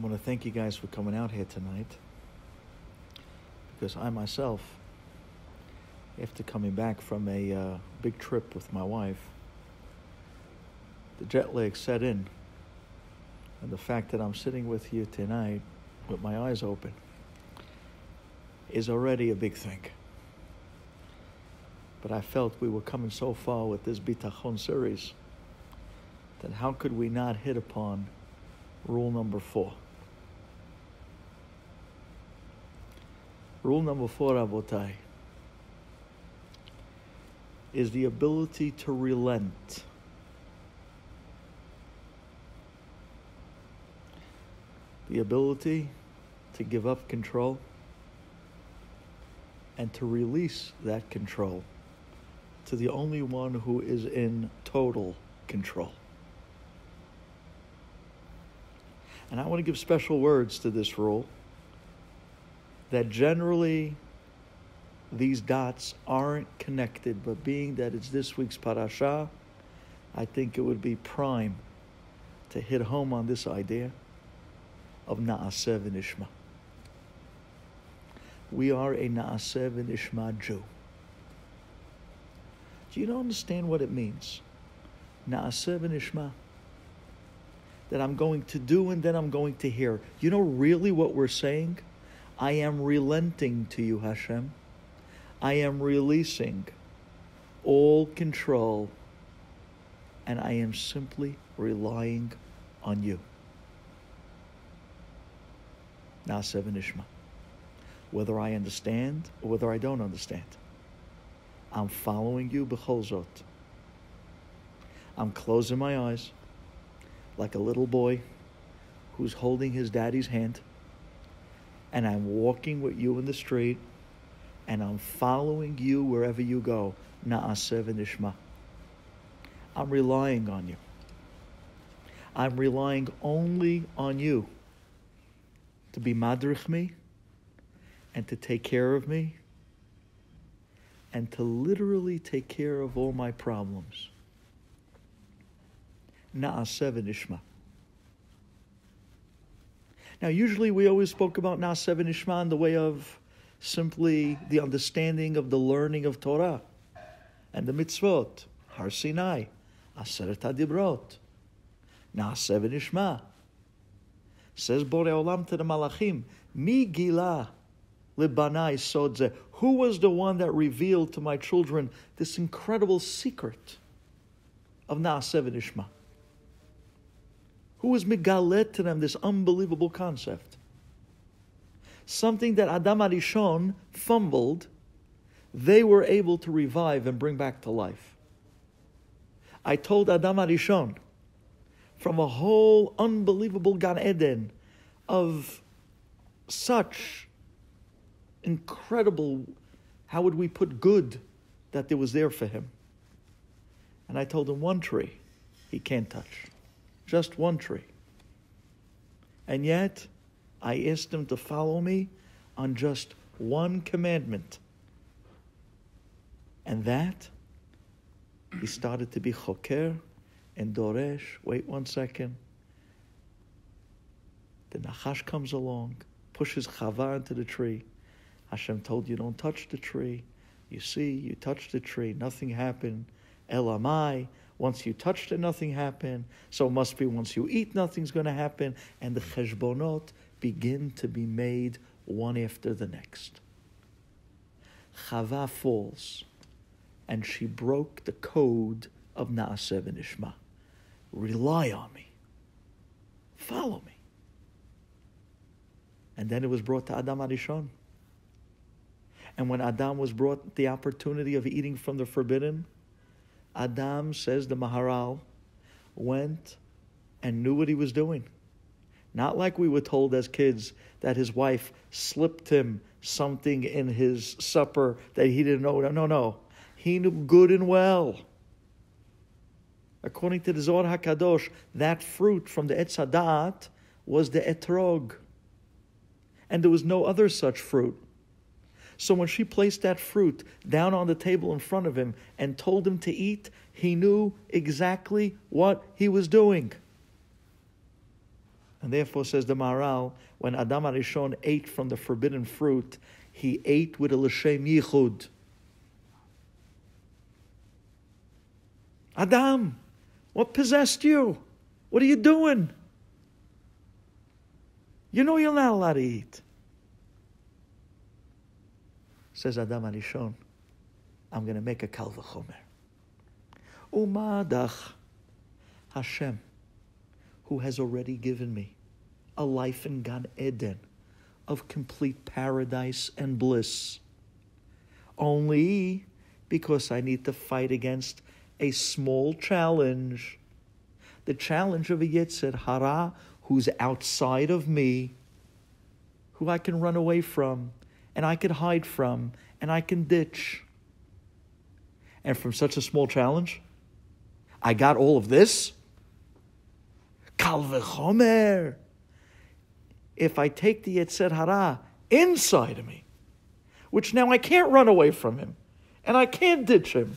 I want to thank you guys for coming out here tonight, because I myself, after coming back from a big trip with my wife, the jet lag set in, and the fact that I'm sitting with you tonight with my eyes open is already a big thing. But I felt we were coming so far with this Bitachon series that how could we not hit upon rule number 4? Rule number 4, Rabotai, is the ability to relent. The ability to give up control and to release that control to the only one who is in total control. And I want to give special words to this rule, that generally these dots aren't connected, but being that it's this week's parasha, I think it would be prime to hit home on this idea of Na'aseh v'nishma. We are a Na'aseh v'nishma Jew. Do you not understand what it means? Na'aseh v'nishma. That I'm going to do and then I'm going to hear. You know really what we're saying? I am relenting to you, Hashem. I am releasing all control, and I am simply relying on you. Na'aseh v'nishma. Whether I understand or whether I don't understand, I'm following you b'chol zot. I'm closing my eyes like a little boy who's holding his daddy's hand, and I'm walking with you in the street, and I'm following you wherever you go. Na'aseh v'nishma. I'm relying on you. I'm relying only on you to be madrich me and to take care of me and to literally take care of all my problems. Na'aseh v'nishma. Now, usually we always spoke about Na'aseh v'nishma in the way of simply the understanding of the learning of Torah and the mitzvot. Har Sinai, Aseret HaDibrot, Na'aseh v'nishma. Says Borei Olam to the Malachim, Mi gilah libanai sod zeh. Who was the one that revealed to my children this incredible secret of Na'aseh v'nishma? Who was megalet to them this unbelievable concept? Something that Adam HaRishon fumbled, they were able to revive and bring back to life. I told Adam HaRishon, from a whole unbelievable Gan Eden of such incredible, how would we put good, that there was there for him. And I told him one tree he can't touch. Just one tree. And yet, I asked him to follow me on just one commandment. And that, he started to be choker and doresh. Wait 1 second. The Nachash comes along, pushes Chava into the tree. Hashem told you don't touch the tree. You see, you touched the tree, nothing happened. Elamai, once you touched it, nothing happened. So it must be once you eat, nothing's going to happen. And the cheshbonot begin to be made one after the next. Chava falls, and she broke the code of Na'aseh v'nishma. Rely on me. Follow me. And then it was brought to Adam HaRishon. And when Adam was brought the opportunity of eating from the forbidden, Adam, says the Maharal, went and knew what he was doing. Not like we were told as kids that his wife slipped him something in his supper that he didn't know. No. He knew good and well. According to the Zohar HaKadosh, that fruit from the Etz HaDa'at was the etrog. And there was no other such fruit. So when she placed that fruit down on the table in front of him and told him to eat, he knew exactly what he was doing. And therefore, says the Maharal, when Adam HaRishon ate from the forbidden fruit, he ate with a l'shem yichud. Adam, what possessed you? What are you doing? You know you're not allowed to eat. Says Adam HaRishon, I'm going to make a kal v'chomer. Umadach Hashem, who has already given me a life in Gan Eden of complete paradise and bliss, only because I need to fight against a small challenge, the challenge of a Yetzer Hara who's outside of me, who I can run away from, and I can hide from, and I can ditch. And from such a small challenge, I got all of this? Kal v'chomer. If I take the Yetzer Hara inside of me, which now I can't run away from him, and I can't ditch him,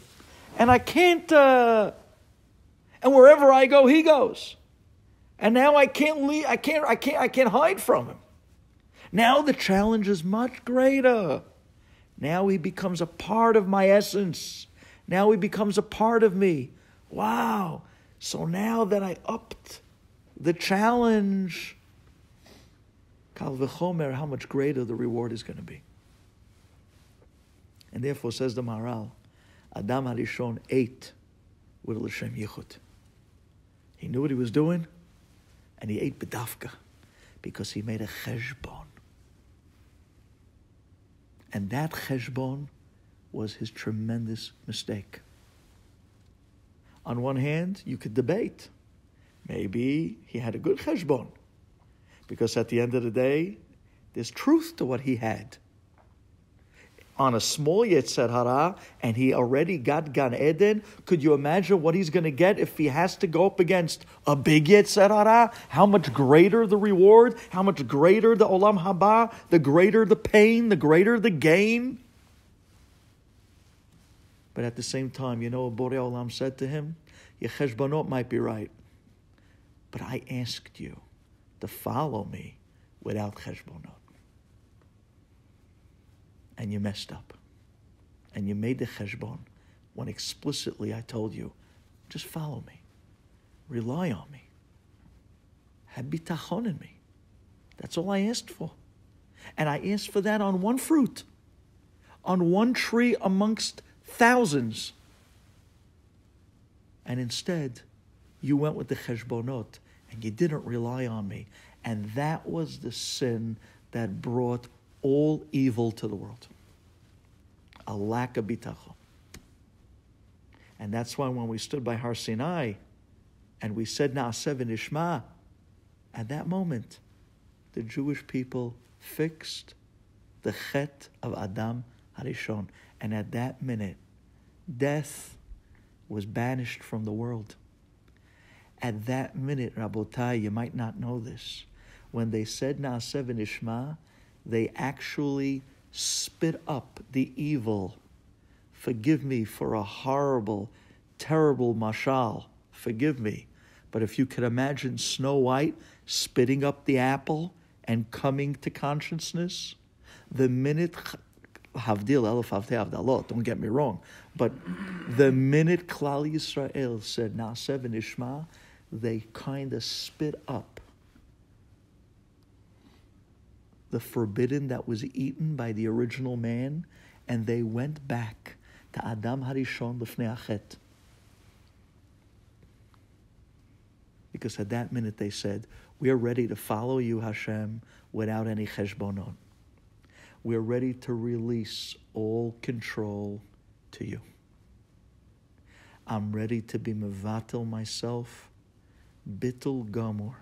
and I can't, and wherever I go, he goes. And now I can't leave, I can't hide from him. Now the challenge is much greater. Now he becomes a part of my essence. Now he becomes a part of me. Wow. So now that I upped the challenge, Kal v'chomer, how much greater the reward is going to be. And therefore, says the Maharal, Adam HaRishon ate with a l'shem yichud. He knew what he was doing, and he ate bedafka, because he made a cheshbon. And that cheshbon was his tremendous mistake. On one hand, you could debate. Maybe he had a good cheshbon, because at the end of the day, there's truth to what he had. On a small Yetzer Hara, and he already got Gan Eden, could you imagine what he's going to get if he has to go up against a big Yetzer Hara? How much greater the reward? How much greater the Olam Haba? The greater the pain? The greater the gain? But at the same time, you know what Borei Olam said to him? Your cheshbonot might be right, but I asked you to follow me without cheshbonot. And you messed up. And you made the cheshbon when explicitly I told you, just follow me. Rely on me. Have bitachon in me. That's all I asked for. And I asked for that on one fruit, on one tree amongst thousands. And instead, you went with the cheshbonot and you didn't rely on me. And that was the sin that brought all evil to the world. A lack of bitachon. And that's why when we stood by Har Sinai and we said Na'aseh v'nishma, at that moment, the Jewish people fixed the chet of Adam HaRishon. And at that minute, death was banished from the world. At that minute, Rabotai, you might not know this, when they said Na'aseh v'nishma, they actually spit up the evil. Forgive me for a horrible, terrible mashal. Forgive me. But if you could imagine Snow White spitting up the apple and coming to consciousness, the minute, Havdil, Elef Havtei Havdalot, don't get me wrong, but the minute Klal Yisrael said Na'aseh v'nishma, they kind of spit up the forbidden that was eaten by the original man, and they went back to Adam HaRishon Lefnei Achet. Because at that minute they said, we are ready to follow you, Hashem, without any cheshbonot. We're ready to release all control to you. I'm ready to be mevatel myself, bittul gamur,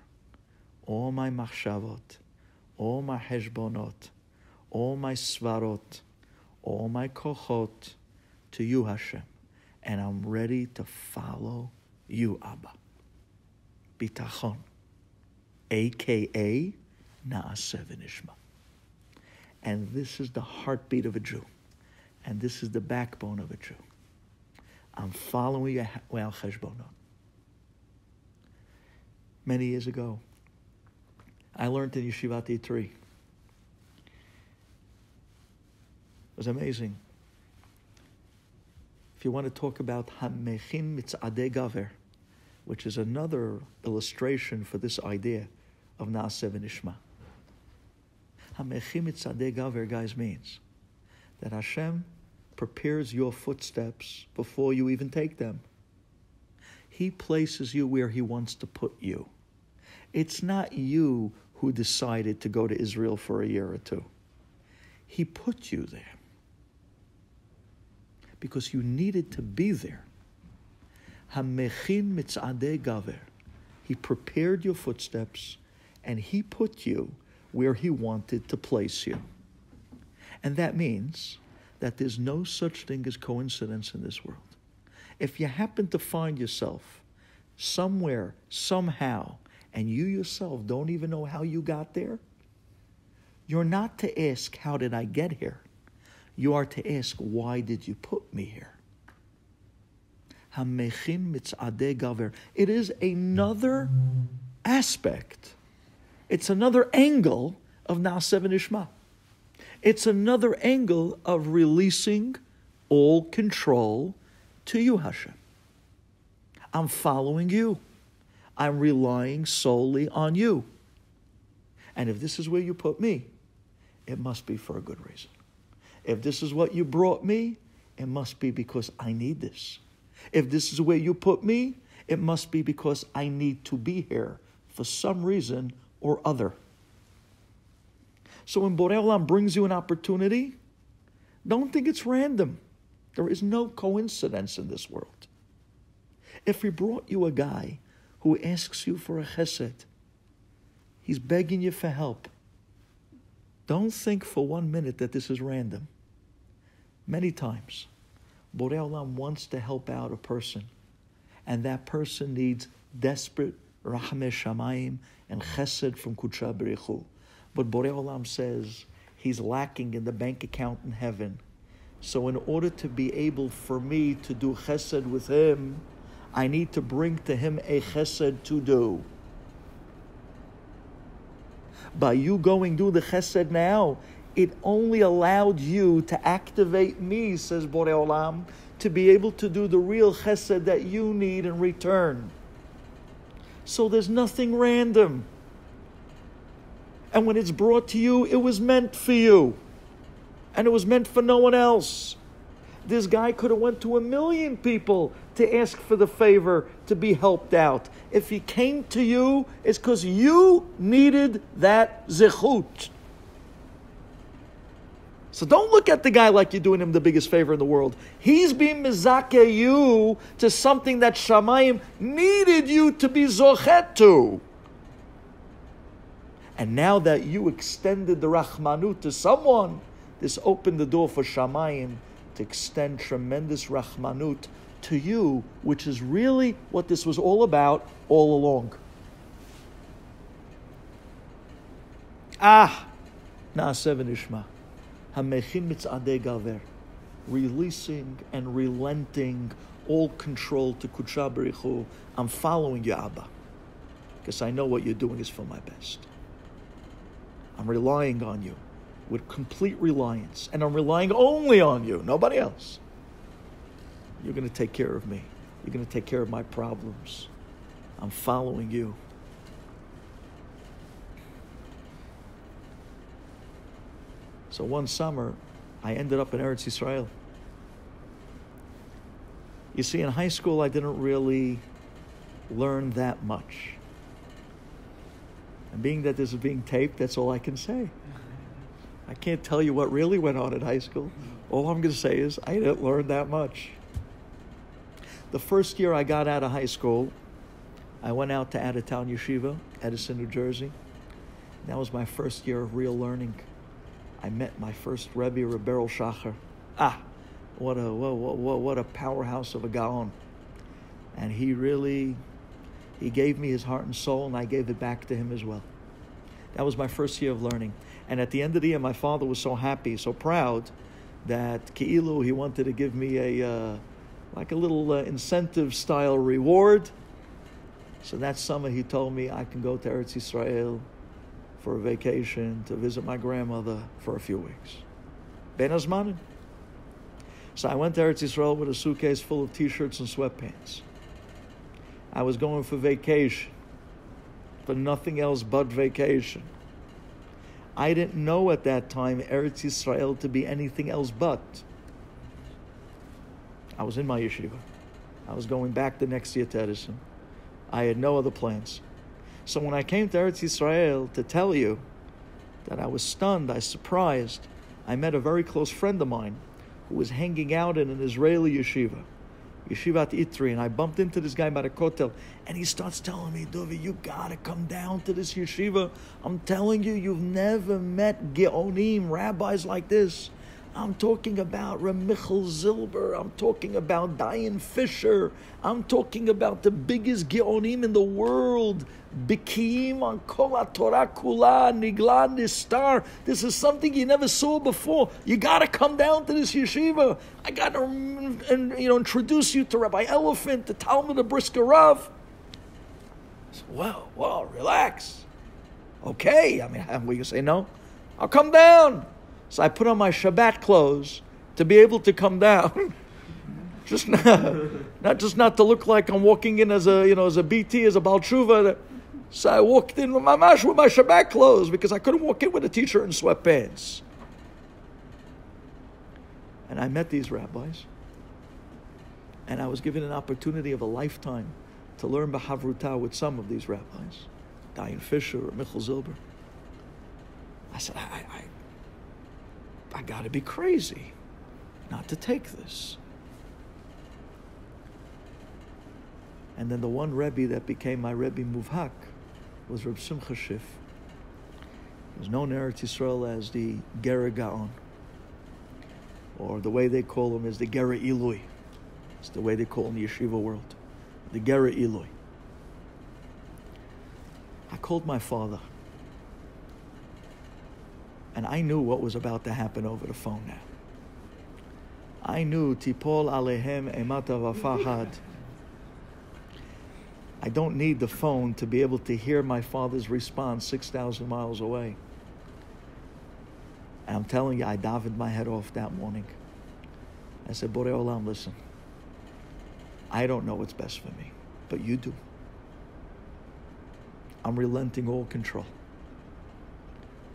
all my machshavot, all my heshbonot, all my svarot, all my kochot to you, Hashem. And I'm ready to follow you, Abba. Bitachon, a.k.a. Na'aseh v'nishma. And this is the heartbeat of a Jew. And this is the backbone of a Jew. I'm following you without cheshbonot. Many years ago, I learned in Yeshivat Yitri. It was amazing. If you want to talk about Hamechin Mitzadei Gaver, which is another illustration for this idea of Naaseh V'Nishma. Hamechin Mitzadei Gaver, guys, means that Hashem prepares your footsteps before you even take them. He places you where He wants to put you. It's not you who decided to go to Israel for a year or two. He put you there because you needed to be there. Hamechin mitzadei gaver. He prepared your footsteps and He put you where He wanted to place you. And that means that there's no such thing as coincidence in this world. If you happen to find yourself somewhere, somehow, and you yourself don't even know how you got there, you're not to ask, how did I get here? You are to ask, why did you put me here? Hamechin mitzadei gaver. It is another aspect. It's another angle of Naaseh V'Nishma. It's another angle of releasing all control to you, Hashem. I'm following you. I'm relying solely on you. And if this is where you put me, it must be for a good reason. If this is what you brought me, it must be because I need this. If this is where you put me, it must be because I need to be here for some reason or other. So when Borei Olam brings you an opportunity, don't think it's random. There is no coincidence in this world. If He brought you a guy who asks you for a chesed, he's begging you for help, don't think for 1 minute that this is random. Many times, Borei Olam wants to help out a person, and that person needs desperate rachamei shamayim and chesed from Kudsha Baruch Hu. But Borei Olam says he's lacking in the bank account in heaven. So in order to be able for me to do chesed with him, I need to bring to him a chesed to do. By you going do the chesed now, it only allowed you to activate me, says Borei Olam, to be able to do the real chesed that you need in return. So there's nothing random. And when it's brought to you, it was meant for you. And it was meant for no one else. This guy could have went to 1 million people to ask for the favor to be helped out. If he came to you, it's because you needed that zechut. So don't look at the guy like you're doing him the biggest favor in the world. He's being mizakeh you to something that Shamayim needed you to be zochet to. And now that you extended the Rachmanut to someone, this opened the door for Shamayim to extend tremendous Rachmanut to you, which is really what this was all about all along. Naaseh V'Nishma. Hamechin mitzadei gaver. Releasing and relenting all control to Kudsha Baruch Hu. I'm following you, Abba, because I know what you're doing is for my best. I'm relying on you with complete reliance, and I'm relying only on you, nobody else. You're going to take care of me. You're going to take care of my problems. I'm following you. So one summer, I ended up in Eretz Yisrael. You see, in high school, I didn't really learn that much. And being that this is being taped, that's all I can say. I can't tell you what really went on in high school. All I'm going to say is I didn't learn that much. The first year I got out of high school, I went out to out-of-town yeshiva, Edison, New Jersey. That was my first year of real learning. I met my first Rebbe, Rabbi Shachar. What a powerhouse of a Gaon. And he gave me his heart and soul, and I gave it back to him as well. That was my first year of learning. And at the end of the year, my father was so happy, so proud, that Ki'ilu, he wanted to give me a little incentive-style reward. So that summer, he told me I can go to Eretz Yisrael for a vacation to visit my grandmother for a few weeks. Ben Azmanim. So I went to Eretz Yisrael with a suitcase full of t-shirts and sweatpants. I was going for vacation, for nothing else but vacation. I didn't know at that time Eretz Yisrael to be anything else but. I was in my yeshiva. I was going back the next year to Edison. I had no other plans. So when I came to Eretz Yisrael to tell you that I was stunned, I was surprised, I met a very close friend of mine who was hanging out in an Israeli yeshiva, Yeshivat Itri, and I bumped into this guy by the kotel, and he starts telling me, Duvi, you gotta come down to this yeshiva. I'm telling you, you've never met Geonim, rabbis like this. I'm talking about Ramichel Zilber. I'm talking about Diane Fisher. I'm talking about the biggest Geonim in the world. Bikiim on Kol HaTorah Kula, Nigla Nistar. This is something you never saw before. You got to come down to this yeshiva. I got to introduce you to Rabbi Elephant, the Talmud of Brisker Rav. Well, relax. Okay, I mean, how we can say no? I'll come down. So I put on my Shabbat clothes to be able to come down. just not to look like I'm walking in as a BT, as a Baal Tshuva. So I walked in with my Shabbat clothes because I couldn't walk in with a t-shirt and sweatpants. And I met these rabbis. And I was given an opportunity of a lifetime to learn B'Havruta with some of these rabbis. Diane Fisher or Michal Zilber. I said, I got to be crazy not to take this. And then the one Rebbe that became my Rebbe Muvhak was Reb Simcha Schiff. He was known in Eretz Yisrael as the Gera Gaon, or the way they call him is the Gera Ilui. It's the way they call him in the yeshiva world, the Gera Ilui. I called my father. And I knew what was about to happen over the phone now. I knew Tipol Alehem Emata Vafahad. I don't need the phone to be able to hear my father's response 6,000 miles away. And I'm telling you, I davened my head off that morning. I said, Borei Olam, listen. I don't know what's best for me, but you do. I'm relenting all control.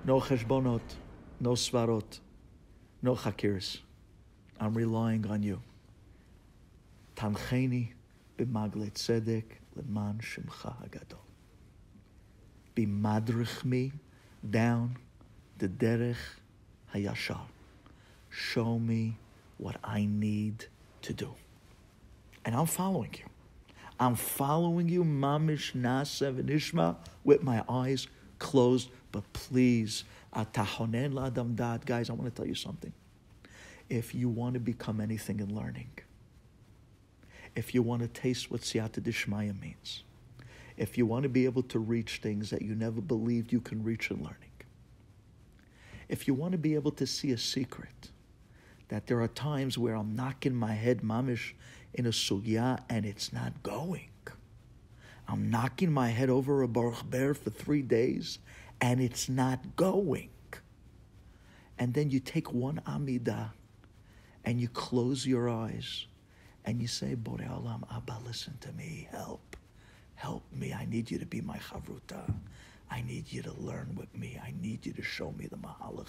No cheshbonot, no svarot, no chakirs. I'm relying on you. Tancheni b'magle tzedek leman shemcha hagadol. B'madrich me down the derech hayashar. Show me what I need to do. And I'm following you. I'm following you, mamish nasa v'nishma, with my eyes closed. But please, atahonen la'adam da'at. Guys, I want to tell you something. If you want to become anything in learning, if you want to taste what siyata dishmaya means, if you want to be able to reach things that you never believed you can reach in learning, if you want to be able to see a secret, that there are times where I'm knocking my head mamish in a sugya and it's not going. I'm knocking my head over a Baruch Ber for 3 days and it's not going. And then you take one Amidah and you close your eyes and you say, Borei Olam, Abba, listen to me, help me. I need you to be my chavruta. I need you to learn with me. I need you to show me the mahalach.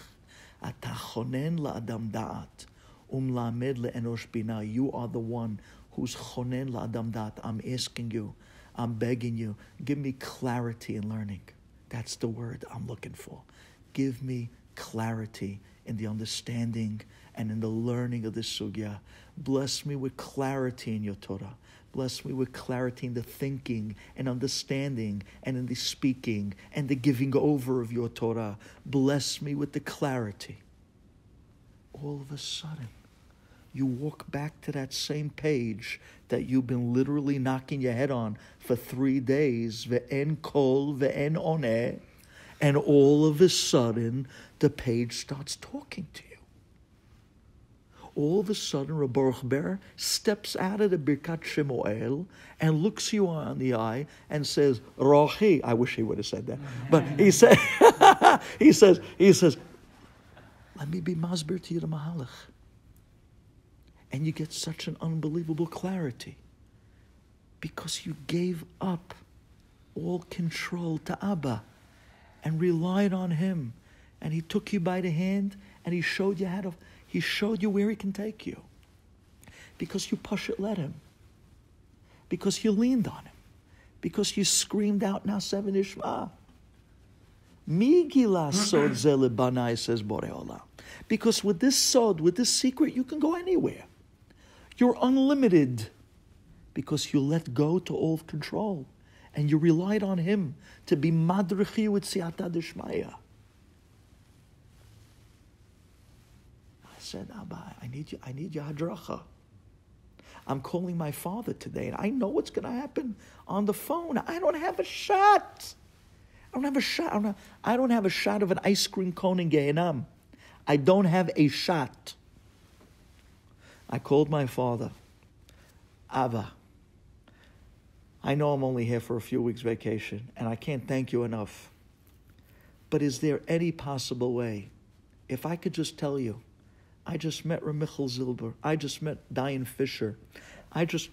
Ata chonen la'adam da'at, la'amed le'enosh bina. You are the one who's chonen la'adam da'at. I'm asking you, I'm begging you, give me clarity in learning. That's the word I'm looking for. Give me clarity in the understanding and in the learning of this sugya. Bless me with clarity in your Torah. Bless me with clarity in the thinking and understanding and in the speaking and the giving over of your Torah. Bless me with the clarity. All of a sudden, you walk back to that same page that you've been literally knocking your head on for 3 days, ve'en kol, ve'en oneh, and all of a sudden, the page starts talking to you. All of a sudden, Rabbi Baruch Ber steps out of the Birkat Shemuel and looks you on the eye and says, Rochi. I wish he would have said that. But he said, he says, let me be masbir to you the mahalach. And you get such an unbelievable clarity because you gave up all control to Abba and relied on him. And he took you by the hand and he showed you where he can take you. Because you let him. Because you leaned on him. Because you screamed out Naseh v'nishma. Migila sod ze lebanai, says Borei Olam. Because with this sod, with this secret, you can go anywhere. You're unlimited. Because you let go to all control. And you relied on him to be madrichi with siyata d'shmaya. I said, Abba, I need your hadracha. I'm calling my father today, and I know what's going to happen on the phone. I don't have a shot. I don't have a shot of an ice cream cone in Gehenam. I don't have a shot. I called my father. Abba, I know I'm only here for a few weeks vacation, and I can't thank you enough. But is there any possible way, if I could just tell you, I just met Ramichel Zilber. I just met Diane Fisher. I just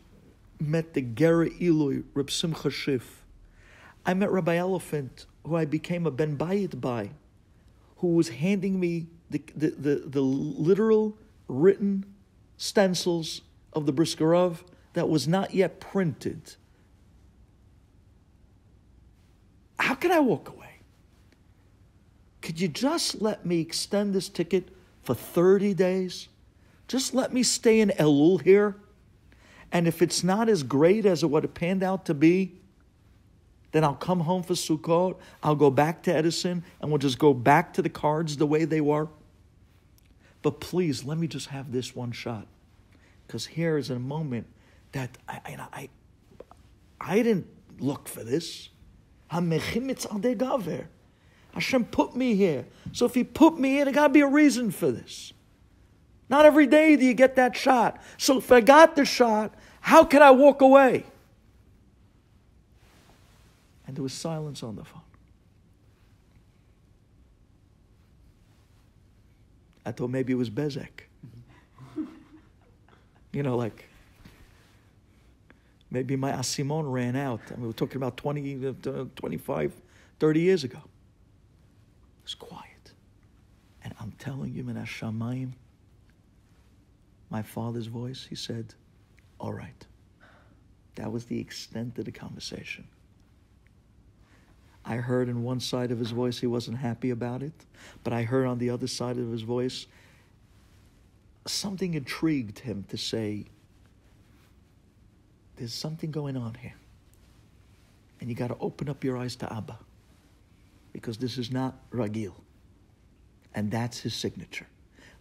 met the Gera Ilui, Reb Simcha Schiff. I met Rabbi Elephant, who I became a Ben Bayit by, who was handing me the literal written stencils of the Briskerov that was not yet printed. How can I walk away? Could you just let me extend this ticket for 30 days? Just let me stay in Elul here. And if it's not as great as it would have panned out to be, then I'll come home for Sukkot. I'll go back to Edison and we'll just go back to the cards the way they were. But please, let me just have this one shot. Because here is a moment that I didn't look for this. Hashem put me here. So if he put me here, there got to be a reason for this. Not every day do you get that shot. So if I got the shot, how can I walk away? And there was silence on the phone. I thought maybe it was Bezek. Like maybe my Asimon ran out. I mean, we're talking about 20, 25, 30 years ago. It was quiet. And I'm telling you, Min Hashamayim, my father's voice, he said, all right. That was the extent of the conversation. I heard in one side of his voice he wasn't happy about it, but I heard on the other side of his voice something intrigued him to say, there's something going on here. And you got to open up your eyes to Abba, because this is not Ragil. And that's his signature.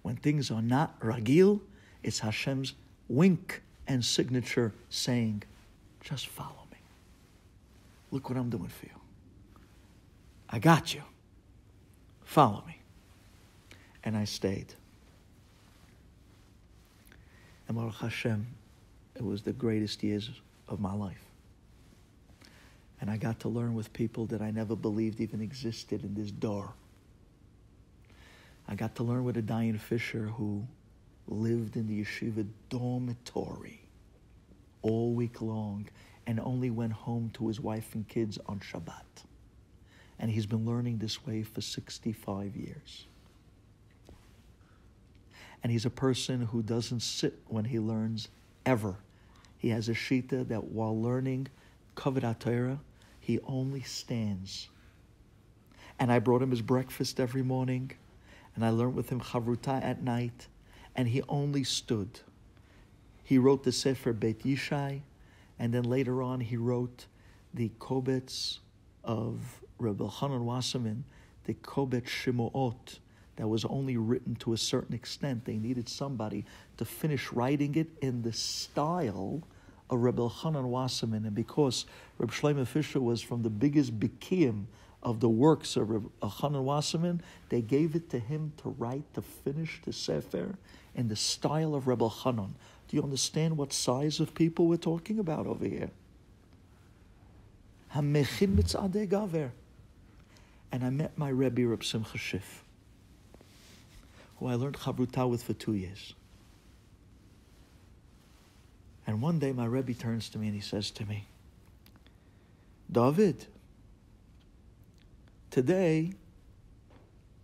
When things are not Ragil, it's Hashem's wink and signature saying, just follow me. Look what I'm doing for you. I got you. Follow me. And I stayed. And Baruch Hashem, it was the greatest years of my life. And I got to learn with people that I never believed even existed in this door. I got to learn with a Diane Fisher who lived in the yeshiva dormitory all week long and only went home to his wife and kids on Shabbat. And he's been learning this way for 65 years. And he's a person who doesn't sit when he learns ever. He has a shita that while learning Kavod HaTorah, he only stands. And I brought him his breakfast every morning, and I learned with him Chavruta at night, and he only stood. He wrote the Sefer Beit Yishai, and then later on he wrote the Kobetz of Rebbe Chanan Wasserman, the Kobetz Shemuot, that was only written to a certain extent. They needed somebody to finish writing it in the style of Rebbe Chanan Wasserman. And because Reb Shlomo Fisher was from the biggest bikiyim of the works of Reb Chanan Wasserman, they gave it to him to write, to finish the Sefer in the style of Rebbe Chanan. Do you understand what size of people we're talking about over here? Hamechin mitzadei gaver. and I met my Rebbe, Reb Simcha Schiff, who I learned Chavruta with for 2 years. And one day my Rebbe turns to me and he says to me, David, today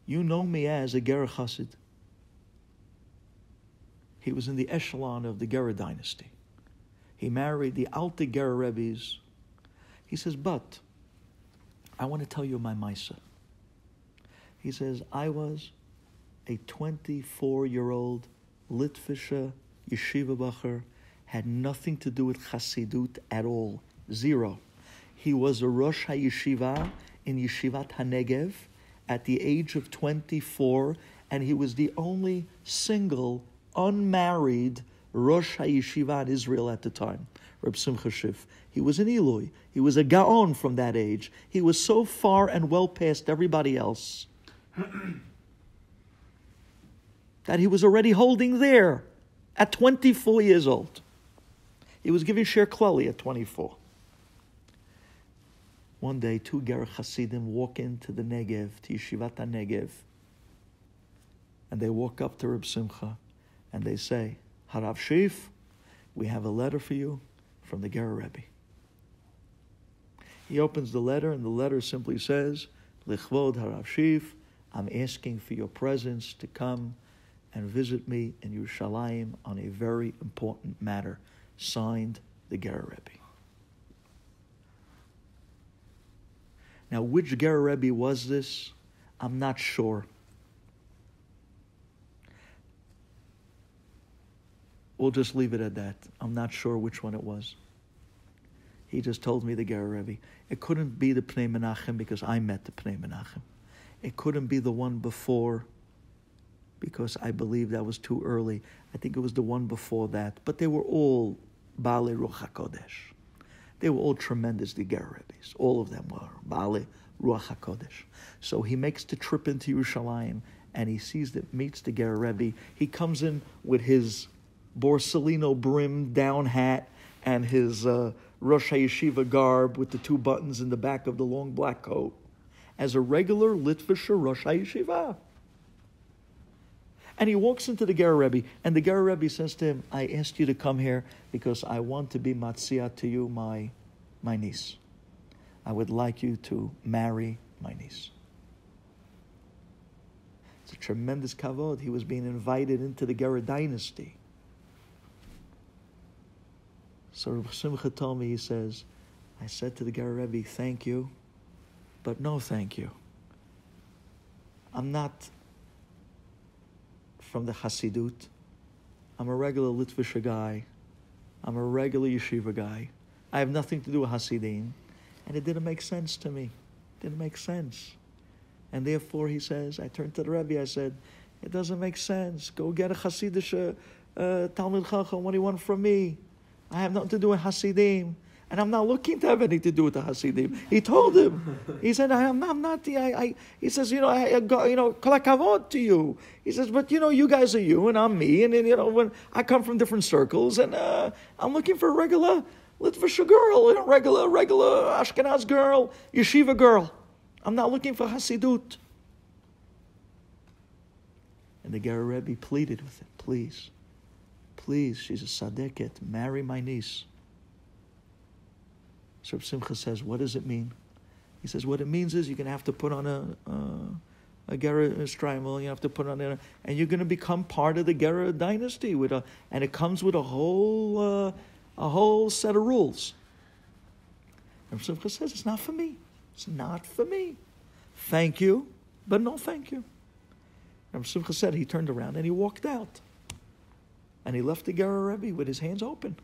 you know me as a Ger Chassid. He was in the echelon of the Ger dynasty. He married the Alte Ger Rebbes. He says, but I want to tell you my Maisa. He says, I was a 24-year-old Litvische yeshiva bacher, had nothing to do with Chassidut at all, zero. He was a Rosh HaYeshiva in Yeshivat HaNegev at the age of 24, and he was the only single, unmarried Rosh HaYeshiva in Israel at the time, Reb Simcha Schiff. He was an Eloi. He was a Gaon from that age. He was so far and well past everybody else that he was already holding there at 24 years old. He was giving Sher Klali at 24. One day, 2 Ger Hasidim walk into the Negev, to Yeshivat HaNegev, and they walk up to Reb Simcha, and they say, Harav Schiff, we have a letter for you from the Ger Rebbe. He opens the letter, and the letter simply says, Lichvod Harav Schiff, I'm asking for your presence to come and visit me in Yerushalayim on a very important matter. Signed, the Ger Rebbe. Now, which Ger Rebbe was this? I'm not sure. We'll just leave it at that. I'm not sure which one it was. He just told me the Ger Rebbe. It couldn't be the Pnei Menachem because I met the Pnei Menachem. It couldn't be the one before because I believe that was too early. I think it was the one before that. But they were all Baalei Ruach HaKodesh. They were all tremendous, the Ger Rebbes. All of them were Baalei Ruach HaKodesh. So he makes the trip into Yerushalayim and he meets the Ger Rebbe. He comes in with his Borsalino brim down hat and his Rosh HaYeshiva garb with the 2 buttons in the back of the long black coat as a regular Litvische Rosh HaYeshiva. And he walks into the Ger Rebbe, and the Ger Rebbe says to him, I asked you to come here because I want to be matzia to you, my niece. I would like you to marry my niece. It's a tremendous kavod. He was being invited into the Ger dynasty. So Rabbi Simcha told me, he says, I said to the Ger Rebbe, thank you, but no thank you. I'm not from the Hasidut. I'm a regular Litvische guy. I'm a regular yeshiva guy. I have nothing to do with Hasidim. And it didn't make sense to me. It didn't make sense. And therefore, he says, I turned to the Rebbe, I said, it doesn't make sense. Go get a Hasidish Talmud Chacham. What do you want from me? I have nothing to do with Hasidim. And I'm not looking to have anything to do with the Hasidim. He told him. He said, I'm not the, he says, kol hakavod to you. He says, but you guys are you and I'm me. And then, when I come from different circles and I'm looking for a regular Litvische girl, a regular Ashkenaz girl, yeshiva girl. I'm not looking for Hasidut. And the Ger Rebbe pleaded with him, please, she's a Sadeket, marry my niece. So Simcha says, what does it mean? He says, what it means is you're going to have to put on a Gera Strimel, you have to put on and you're going to become part of the Gera dynasty and it comes with a whole set of rules. And Simcha says, it's not for me. It's not for me. Thank you, but no thank you. And Simcha said he turned around and he walked out. And he left the Gera Rebbe with his hands open.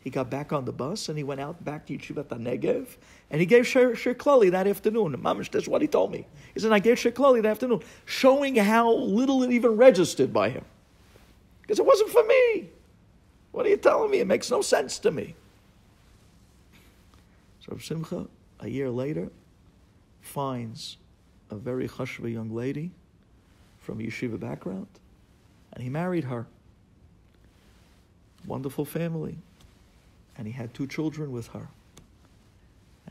He got back on the bus and he went out back to Yeshivat HaNegev and he gave Shir Klali that afternoon. Mamish, that's what he told me. He said, I gave Shir Klali that afternoon, showing how little it even registered by him. Because it wasn't for me. What are you telling me? It makes no sense to me. So Simcha, a year later, finds a very chashva young lady from a yeshiva background and he married her. Wonderful family. And he had 2 children with her.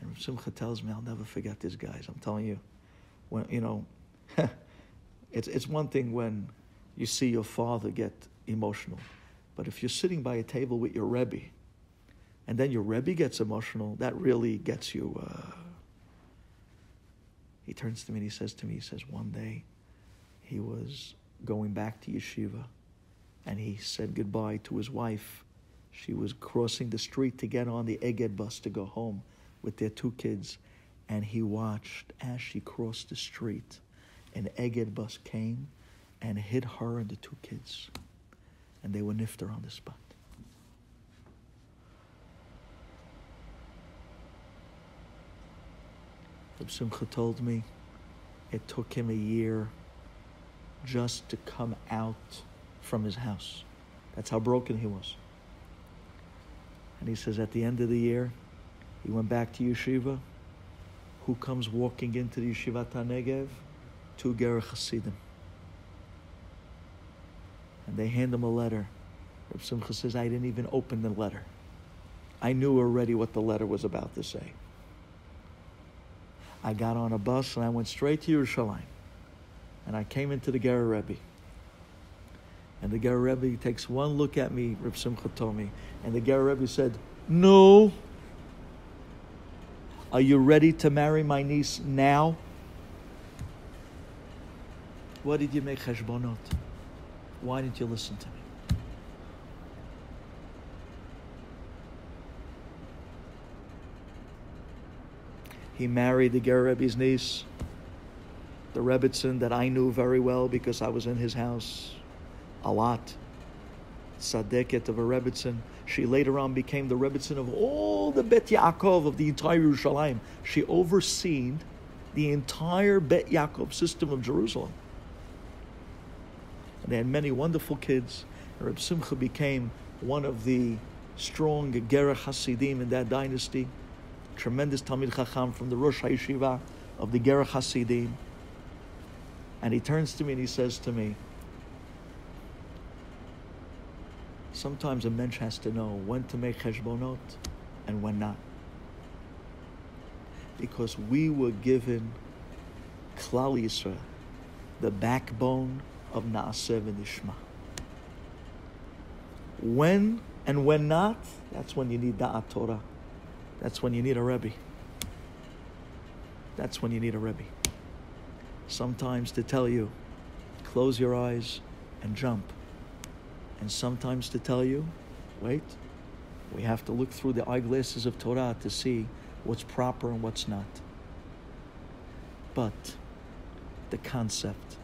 And Simcha tells me, I'll never forget these guys. I'm telling you, when it's one thing when you see your father get emotional, but if you're sitting by a table with your Rebbe, and then your Rebbe gets emotional, that really gets you. He turns to me and he says, one day he was going back to yeshiva, and he said goodbye to his wife. She was crossing the street to get on the Eged bus to go home with their 2 kids, and he watched as she crossed the street. An Eged bus came and hit her and the 2 kids, and they were nifter on the spot. Reb Simcha told me it took him a year just to come out from his house. That's how broken he was. And he says at the end of the year, he went back to yeshiva. Who comes walking into the Yeshivat HaNegev? 2 Ger Hasidim. And they hand him a letter. Reb Simcha says, I didn't even open the letter. I knew already what the letter was about to say. I got on a bus and I went straight to Yerushalayim. And I came into the Ger Rebbe. And the Ger Rebbe takes one look at me, Reb Simcha told me, and the Ger Rebbe said, no. Are you ready to marry my niece now? What did you make cheshbonot? Why didn't you listen to me? He married the Ger Rebbe's niece, the Rebbitzin that I knew very well because I was in his house a lot. Tzadeket of a Rebbitzin. She later on became the Rebbitzin of all the Bet Yaakov of the entire Yerushalayim. She overseen the entire Bet Yaakov system of Jerusalem. And they had many wonderful kids. Reb Simcha became one of the strong Ger Hasidim in that dynasty. Tremendous Talmid Chacham from the Rosh HaYeshiva of the Ger Hasidim. And he turns to me and he says to me, sometimes a mensch has to know when to make cheshbonot and when not. Because we were given Klal Yisrael, the backbone of Naaseh v'Nishma. When and when not, that's when you need Da'at Torah. That's when you need a Rebbe. That's when you need a Rebbe. Sometimes to tell you, close your eyes and jump. And sometimes to tell you, wait, we have to look through the eyeglasses of Torah to see what's proper and what's not. But the concept,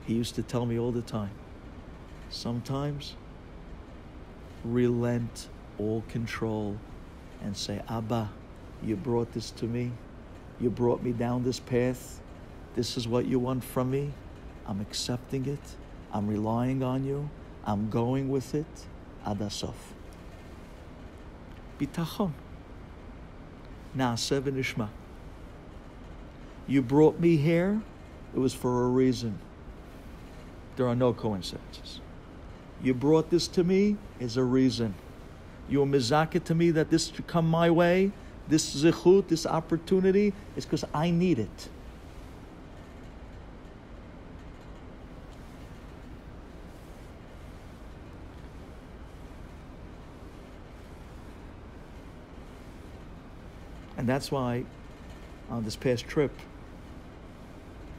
he used to tell me all the time, sometimes relent all control and say, Abba, you brought this to me. You brought me down this path. This is what you want from me. I'm accepting it. I'm relying on you. I'm going with it. Ad hasof. Bitachon. Naaseh v'nishma. You brought me here. It was for a reason. There are no coincidences. You brought this to me is a reason. You were mizakeh to me that this should come my way. This zichut, this opportunity, is because I need it. And that's why on this past trip,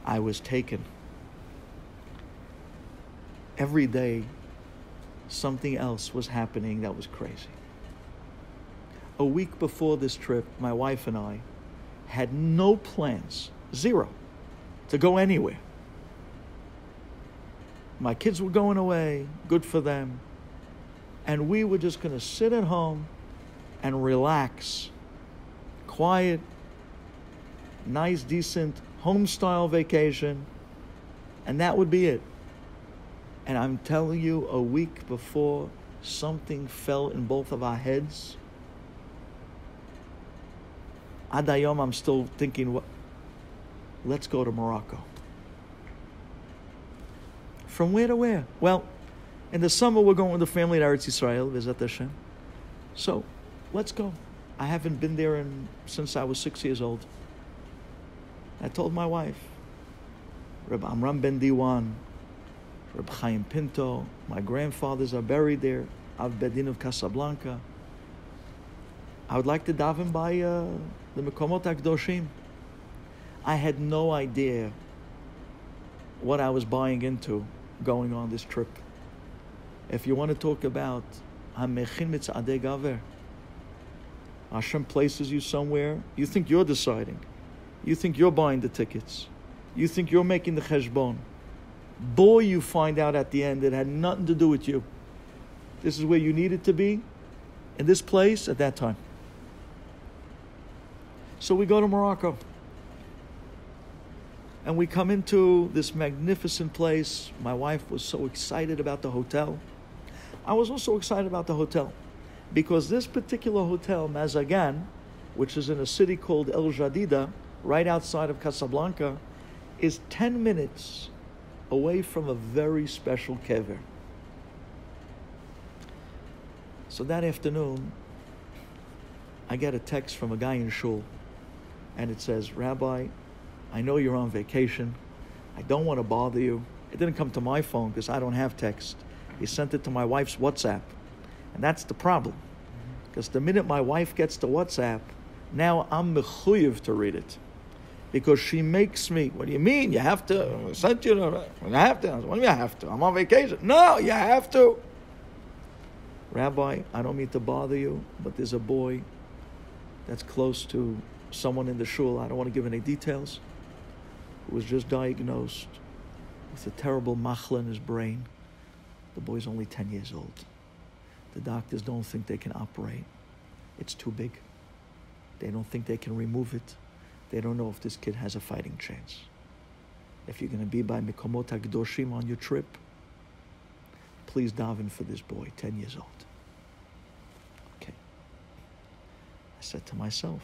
I was taken. Every day, something else was happening that was crazy. A week before this trip, my wife and I had no plans, zero, to go anywhere. My kids were going away, good for them. And we were just going to sit at home and relax. Quiet, nice, decent, home-style vacation. And that would be it. And I'm telling you, a week before, something fell in both of our heads. Ad hayom, I'm still thinking, let's go to Morocco. From where to where? Well, in the summer we're going with the family to Eretz Yisrael, V'ezrat Hashem. So, let's go. I haven't been there since I was 6 years old. I told my wife, Reb Amram Ben Diwan, Reb Chaim Pinto, my grandfathers are buried there, Av Bedin of Casablanca. I would like to daven by the Mekomot HaKdoshim. I had no idea what I was buying into going on this trip. If you want to talk about Hamechin Mitzadei Gaver, Hashem places you somewhere, you think you're deciding. You think you're buying the tickets. You think you're making the cheshbon. Boy, you find out at the end it had nothing to do with you. This is where you needed to be, in this place at that time. So we go to Morocco. And we come into this magnificent place. My wife was so excited about the hotel. I was also excited about the hotel because this particular hotel, Mazagan, which is in a city called El Jadida, right outside of Casablanca, is 10 minutes away from a very special kever. So that afternoon, I get a text from a guy in shul, and it says, Rabbi, I know you're on vacation. I don't want to bother you. It didn't come to my phone because I don't have text. He sent it to my wife's WhatsApp. And that's the problem. Because the minute my wife gets to WhatsApp, now I'm mechuyev to read it. Because she makes me, what do you mean? You have to. I sent you to, you have to. What do you mean I have to? I'm on vacation. No, you have to. Rabbi, I don't mean to bother you, but there's a boy that's close to someone in the shul, I don't want to give any details, who was just diagnosed with a terrible machla in his brain. The boy's only 10 years old. The doctors don't think they can operate. It's too big. They don't think they can remove it. They don't know if this kid has a fighting chance. If you're going to be by Mekomot HaKdoshim on your trip, please daven for this boy, 10 years old. Okay. I said to myself,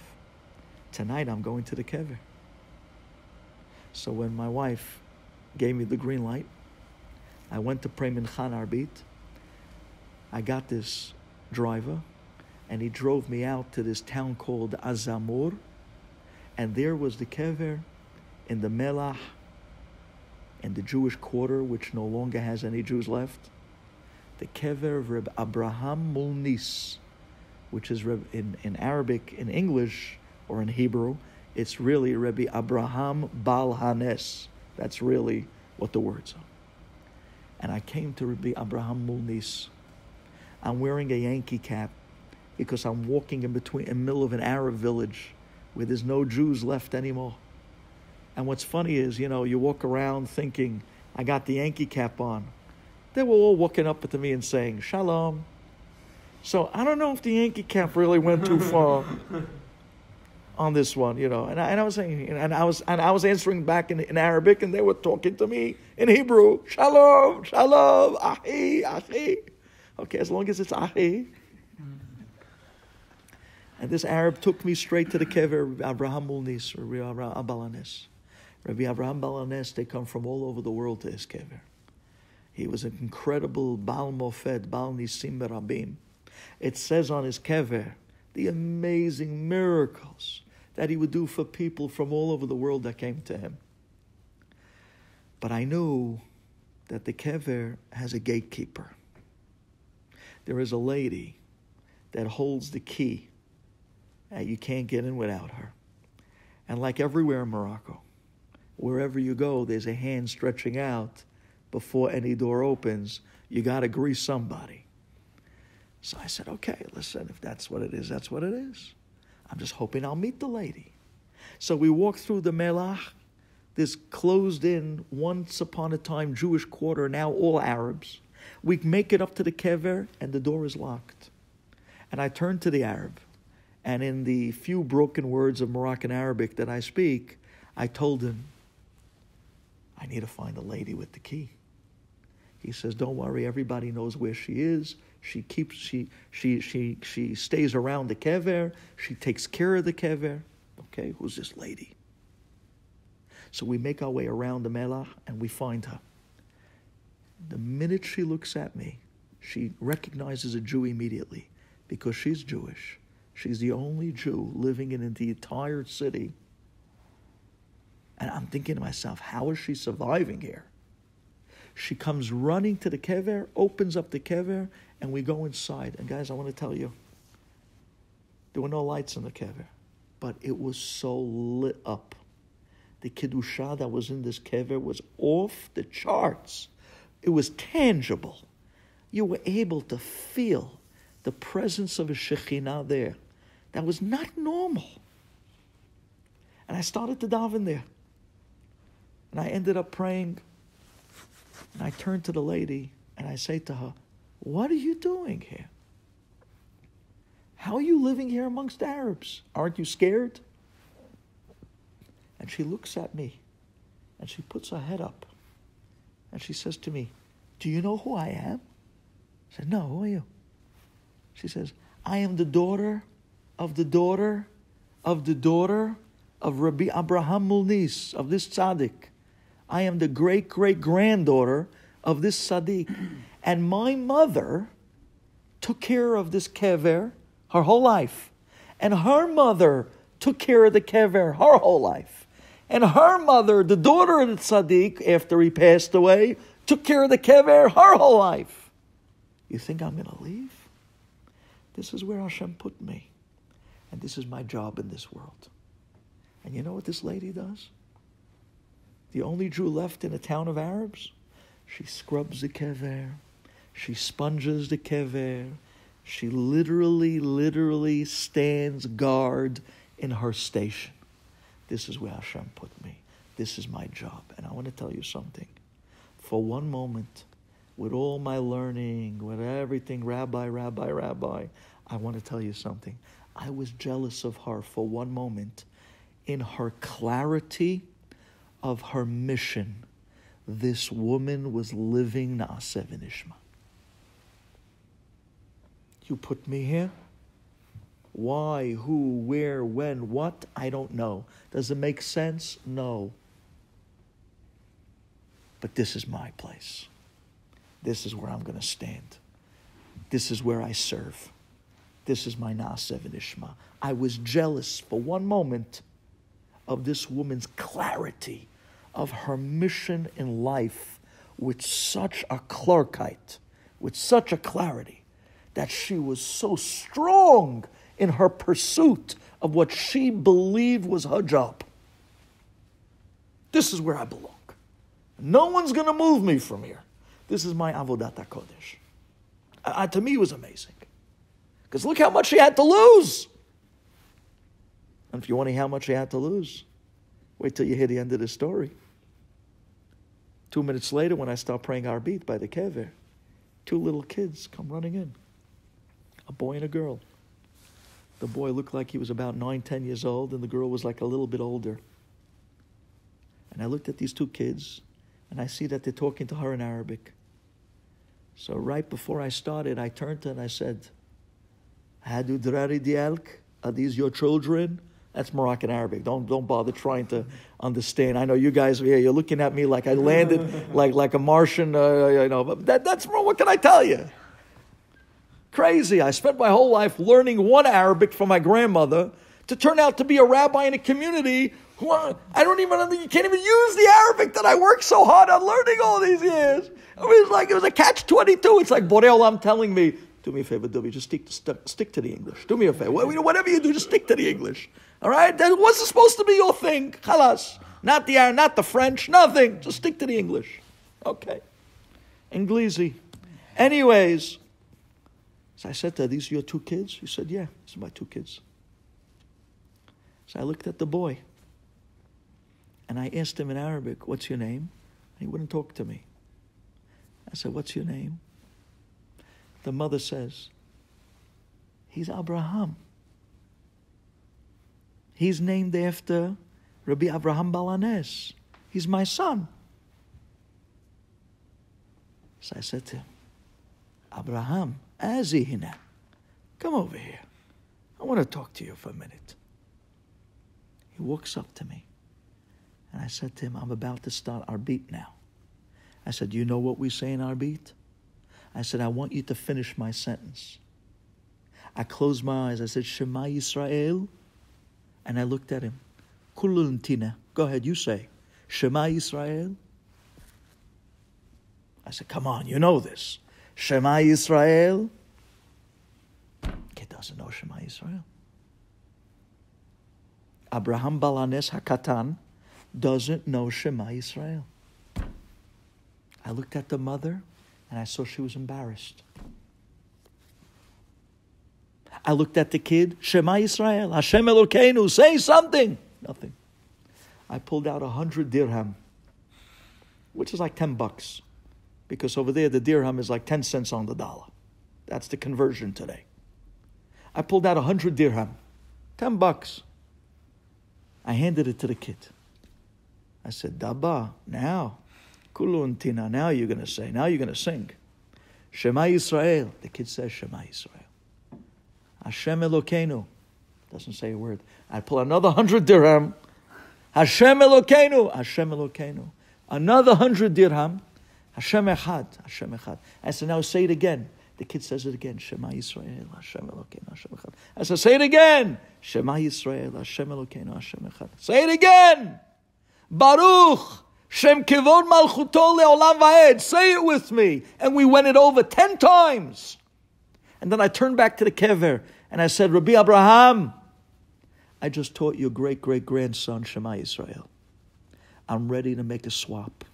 tonight I'm going to the kever. So when my wife gave me the green light, I went to pray Minchan Arbit. I got this driver, and he drove me out to this town called Azamur, and there was the kever in the Melach, in the Jewish quarter, which no longer has any Jews left. The kever of Reb Abraham Mulnis, which is in Arabic, in English, or in Hebrew, it's really Rabbi Abraham Bal Hanes. That's really what the words are. And I came to Rabbi Abraham Mulnis. I'm wearing a Yankee cap because I'm walking in the middle of an Arab village where there's no Jews left anymore. And what's funny is, you walk around thinking, I got the Yankee cap on. They were all walking up to me and saying, Shalom. So I don't know if the Yankee cap really went too far on this one, And I was saying, and I was answering back in Arabic, and they were talking to me in Hebrew. Shalom, shalom, ahi, ahi. Okay, as long as it's ahi. And this Arab took me straight to the kever, Rabbi Abraham Mulnis, or Rabbi Abraham Balanes. Rabbi Abraham Balanes, they come from all over the world to his kever. He was an incredible Baal Mofed, Baal Nisim Merabim. It says on his kever the amazing miracles that he would do for people from all over the world that came to him. But I knew that the kever has a gatekeeper. There is a lady that holds the key, and you can't get in without her. And like everywhere in Morocco, wherever you go, there's a hand stretching out before any door opens. You got to grease somebody. So I said, okay, listen, if that's what it is, that's what it is. I'm just hoping I'll meet the lady. So we walk through the Melach, this closed-in, once upon a time Jewish quarter, now all Arabs. We make it up to the kever, and the door is locked. And I turn to the Arab, and in the few broken words of Moroccan Arabic that I speak, I told him, I need to find the lady with the key. He says, don't worry, everybody knows where she is. She stays around the kever. She takes care of the kever. Okay, who's this lady? So we make our way around the Melach and we find her. The minute she looks at me, she recognizes a Jew immediately because she's Jewish. She's the only Jew living in the entire city. And I'm thinking to myself, how is she surviving here? She comes running to the kever, opens up the kever, and we go inside. And guys, I want to tell you, there were no lights in the kever, but it was so lit up. The Kiddusha that was in this kever was off the charts. It was tangible. You were able to feel the presence of a Shekhinah there. That was not normal. And I started to daven there. And I ended up praying. And I turned to the lady and I say to her, what are you doing here? How are you living here amongst Arabs? Aren't you scared? And she looks at me and she puts her head up and she says to me, do you know who I am? I said, no, who are you? She says, I am the daughter of the daughter of the daughter of Rabbi Abraham Mulnis, of this tzaddik. I am the great-great-granddaughter of this tzaddik. And my mother took care of this kever her whole life. And her mother took care of the kever her whole life. And her mother, the daughter of the tzaddik, after he passed away, took care of the kever her whole life. You think I'm going to leave? This is where Hashem put me. And this is my job in this world. And you know what this lady does? The only Jew left in a town of Arabs? She scrubs the kever. She sponges the kever. She literally stands guard in her station. This is where Hashem put me. This is my job. And I want to tell you something. For one moment, with all my learning, with everything, rabbi, I want to tell you something. I was jealous of her for one moment in her clarity of her mission. This woman was living Naaseh v'Nishma. You put me here? Why, who, where, when, what? I don't know. Does it make sense? No. But this is my place. This is where I'm going to stand. This is where I serve. This is my Naaseh v'Nishma. I was jealous for one moment of this woman's clarity of her mission in life with such a clarkite, with such a clarity, that she was so strong in her pursuit of what she believed was her job. This is where I belong. No one's going to move me from here. This is my Avodat HaKodesh. To me, it was amazing. Because look how much she had to lose. And if you want to hear how much she had to lose, wait till you hear the end of the story. 2 minutes later, when I start praying Arbit by the kever, 2 little kids come running in. A boy and a girl. The boy looked like he was about 9, 10 years old, and the girl was like a little bit older. And I looked at these 2 kids, and I see that they're talking to her in Arabic. So right before I started, I turned to her and I said, Hadu drari dialk? Are these your children? That's Moroccan Arabic. Don't bother trying to understand. I know you guys here, you're looking at me like I landed like a Martian, but that's what can I tell you? Crazy. I spent my whole life learning one Arabic from my grandmother to turn out to be a rabbi in a community who you can't even use the Arabic that I worked so hard on learning all these years. I mean, it was a catch-22. It's like Borei Olam telling me, do me a favor, Duvi, just stick to the English. Do me a favor. Whatever you do, just stick to the English. All right? That wasn't supposed to be your thing. Khalas. Not the French, nothing. Just stick to the English. Okay. Inglesi. Anyways, so I said to her, these are your 2 kids? She said, yeah, these are my 2 kids. So I looked at the boy. And I asked him in Arabic, what's your name? And he wouldn't talk to me. I said, what's your name? The mother says, he's Abraham. He's named after Rabbi Abraham Balanes. He's my son. So I said to him, Abraham, Azihina, come over here. I want to talk to you for a minute. He walks up to me. And I said to him, I'm about to start our beat now. I said, you know what we say in our beat? I said, I want you to finish my sentence. I closed my eyes. I said, Shema Yisrael. And I looked at him. Kulul Tina. Go ahead, you say. Shema Yisrael. I said, come on, you know this. Shema Yisrael. Kid doesn't know Shema Yisrael. Abraham Balanes Hakatan doesn't know Shema Yisrael. I looked at the mother and I saw she was embarrassed. I looked at the kid, Shema Yisrael, Hashem Elokeinu, say something. Nothing. I pulled out 100 dirham, which is like $10, because over there the dirham is like 10 cents on the dollar. That's the conversion today. I pulled out 100 dirham, $10. I handed it to the kid. I said, Daba, now, Kulu Untina, now you're going to say, now you're going to sing. Shema Yisrael. The kid says Shema Yisrael. Hashem Elokeinu. Doesn't say a word. I pull another 100 dirham. Hashem Elokeinu. Hashem Elokeinu. Another 100 dirham. Hashem Echad. Hashem Echad. I said, now say it again. The kid says it again. Shema Yisrael. Hashem Elokeinu. Hashem Echad. I said, say it again. Shema Yisrael. Hashem Elokeinu. Hashem Echad. Say it again. Baruch. Shem Kivod Malchuto Leolam Vaed. Say it with me. And we went it over 10 times. And then I turned back to the kever and I said, Rabbi Abraham, I just taught your great-great-grandson Shema Yisrael. I'm ready to make a swap.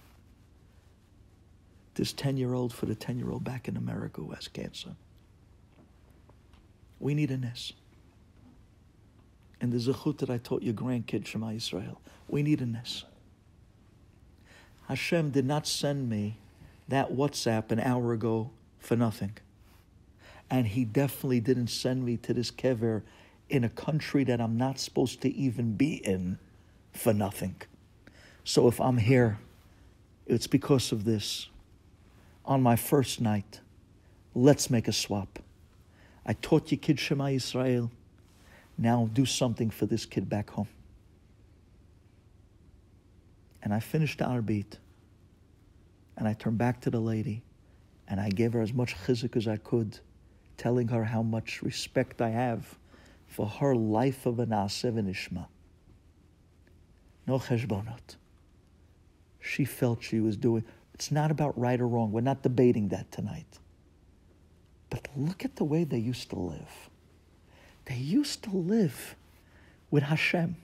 This 10-year-old for the 10-year-old back in America who has cancer. We need a nes. And the zechut that I taught your grandkid Shema Yisrael. We need a nes. Hashem did not send me that WhatsApp an hour ago for nothing. And he definitely didn't send me to this kever in a country that I'm not supposed to even be in for nothing. So if I'm here, it's because of this. On my first night, let's make a swap. I taught your kid Shema Yisrael. Now do something for this kid back home. And I finished our beat. And I turned back to the lady. And I gave her as much chizuk as I could, telling her how much respect I have for her life of a Naaseh v'Nishma. No cheshbonot. She felt she was doing. It's not about right or wrong. We're not debating that tonight. But look at the way they used to live. They used to live with Hashem.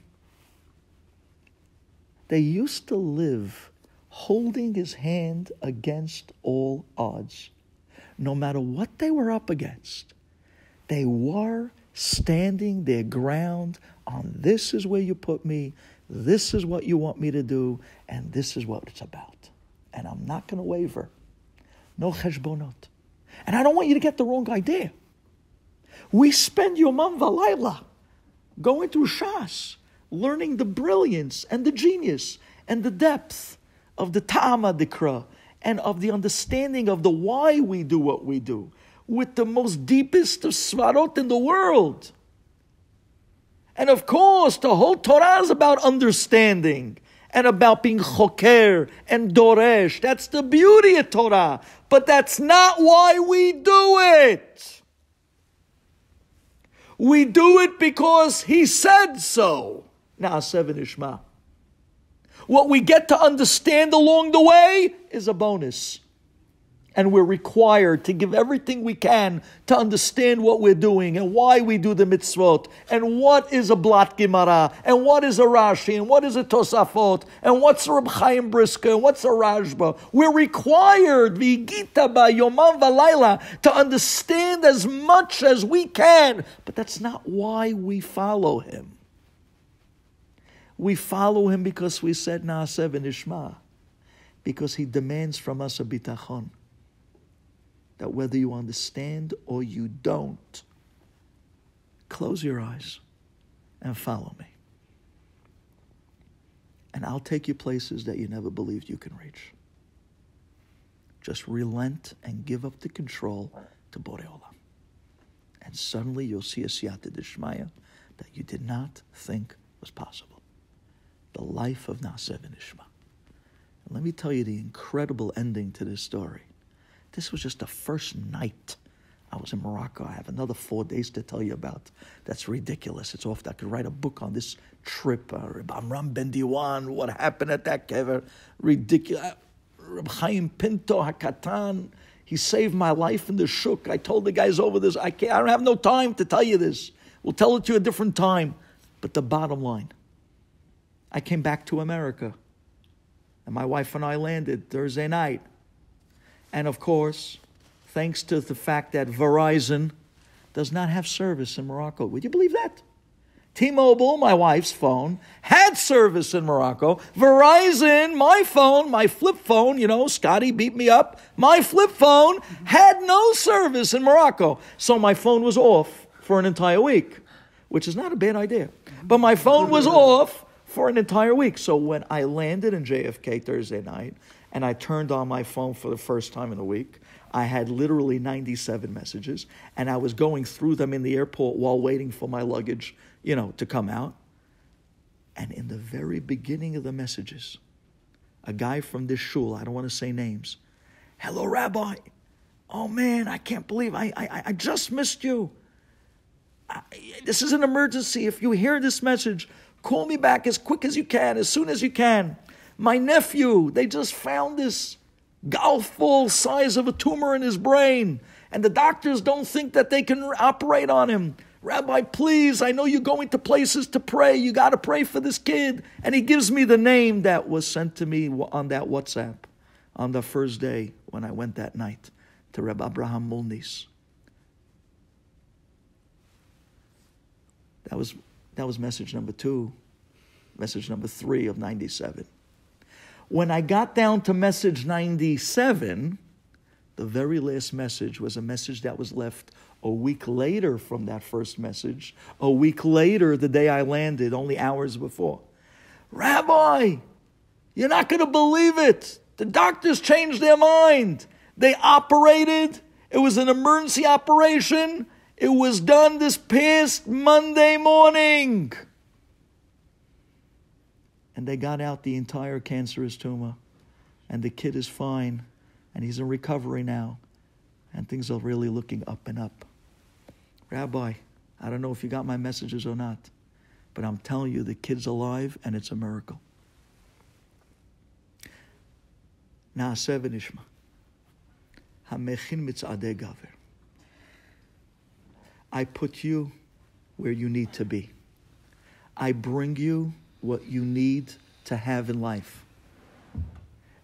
They used to live holding his hand against all odds. No matter what they were up against, they were standing their ground on this is where you put me, this is what you want me to do, and this is what it's about. And I'm not going to waver. No cheshbonot. And I don't want you to get the wrong idea. We spend Yomam V'Layla going through Shas, learning the brilliance and the genius and the depth of the Ta'ama Dikra and of the understanding of the why we do what we do with the most deepest of svarot in the world. And of course, the whole Torah is about understanding and about being choker and doresh. That's the beauty of Torah. But that's not why we do it. We do it because he said so. Naaseh v'Nishma. What we get to understand along the way is a bonus. And we're required to give everything we can to understand what we're doing and why we do the mitzvot and what is a Blat Gemara and what is a Rashi and what is a Tosafot and what's a Reb Chaim Brisker and what's a Rashba. We're required, v'gita ba Yomam V'Layla, to understand as much as we can. But that's not why we follow him. We follow him because we said Naaseh v'Nishma, because he demands from us a Bitachon. That whether you understand or you don't, close your eyes and follow me. And I'll take you places that you never believed you can reach. Just relent and give up the control to Borei Olam. And suddenly you'll see a siyata d'shmaya that you did not think was possible. The life of Naaseh v'Nishma. And let me tell you the incredible ending to this story. This was just the first night I was in Morocco. I have another 4 days to tell you about. That's ridiculous. It's off. I could write a book on this trip. Amram Ben Diwan, what happened at that kever. Ridiculous. Reb Chaim Pinto Hakatan, he saved my life in the shuk. I told the guys over this, I don't have no time to tell you this. We'll tell it to you a different time. But the bottom line, I came back to America. And my wife and I landed Thursday night. And of course, thanks to the fact that Verizon does not have service in Morocco. Would you believe that? T-Mobile, my wife's phone, had service in Morocco. Verizon, my phone, my flip phone, Scotty beat me up. My flip phone had no service in Morocco. So my phone was off for an entire week, which is not a bad idea. But my phone was off for an entire week. So when I landed in JFK Thursday night and I turned on my phone for the first time in a week, I had literally 97 messages, and I was going through them in the airport while waiting for my luggage, to come out. And in the very beginning of the messages, a guy from this shul, I don't want to say names, "Hello, Rabbi. Oh, man, I can't believe I just missed you. This is an emergency. If you hear this message, call me back as quick as you can, as soon as you can. My nephew, they just found this golf ball size of a tumor in his brain, and the doctors don't think that they can operate on him. Rabbi, please, I know you're going to places to pray. You got to pray for this kid." And he gives me the name that was sent to me on that WhatsApp on the first day when I went that night to Reb Abraham Mulnis. That was message number 2, message number 3 of 97. When I got down to message 97, the very last message was a message that was left a week later from that first message, a week later, the day I landed, only hours before. "Rabbi, you're not going to believe it. The doctors changed their mind. They operated. It was an emergency operation. It was done this past Monday morning. And they got out the entire cancerous tumor. And the kid is fine. And he's in recovery now. And things are really looking up and up. Rabbi, I don't know if you got my messages or not, but I'm telling you, the kid's alive and it's a miracle." Na'aseh v'nishma. Hamechin mitzadei gaver. I put you where you need to be. I bring you what you need to have in life.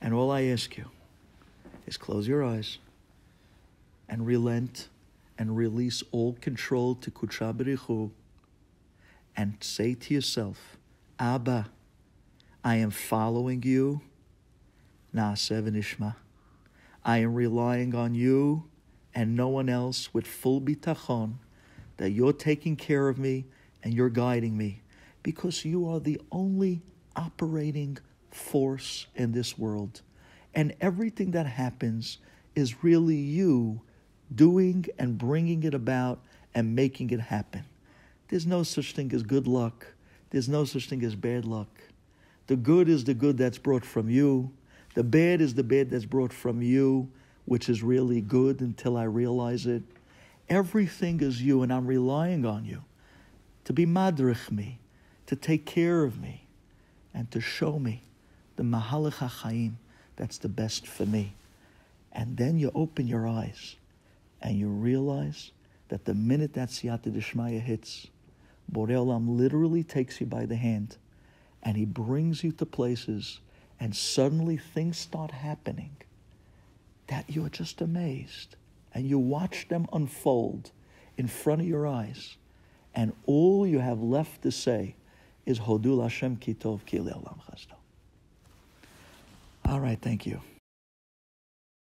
And all I ask you is close your eyes and relent and release all control to Kudsha Baruch Hu and say to yourself, "Abba, I am following you. Na'aseh v'nishma. I am relying on you and no one else with full bitachon that you're taking care of me and you're guiding me, because you are the only operating force in this world. And everything that happens is really you doing and bringing it about and making it happen. There's no such thing as good luck. There's no such thing as bad luck. The good is the good that's brought from you. The bad is the bad that's brought from you, which is really good until I realize it. Everything is you, and I'm relying on you to be madrich me, to take care of me, and to show me the mahalach hachaim that's the best for me. And then you open your eyes and you realize that the minute that siyata d'shmaya hits, Borei Olam literally takes you by the hand and he brings you to places, and suddenly things start happening that you're just amazed, and you watch them unfold in front of your eyes, and all you have left to say is Hodul Hashem ki tov ki le'olam chasdo. All right, thank you.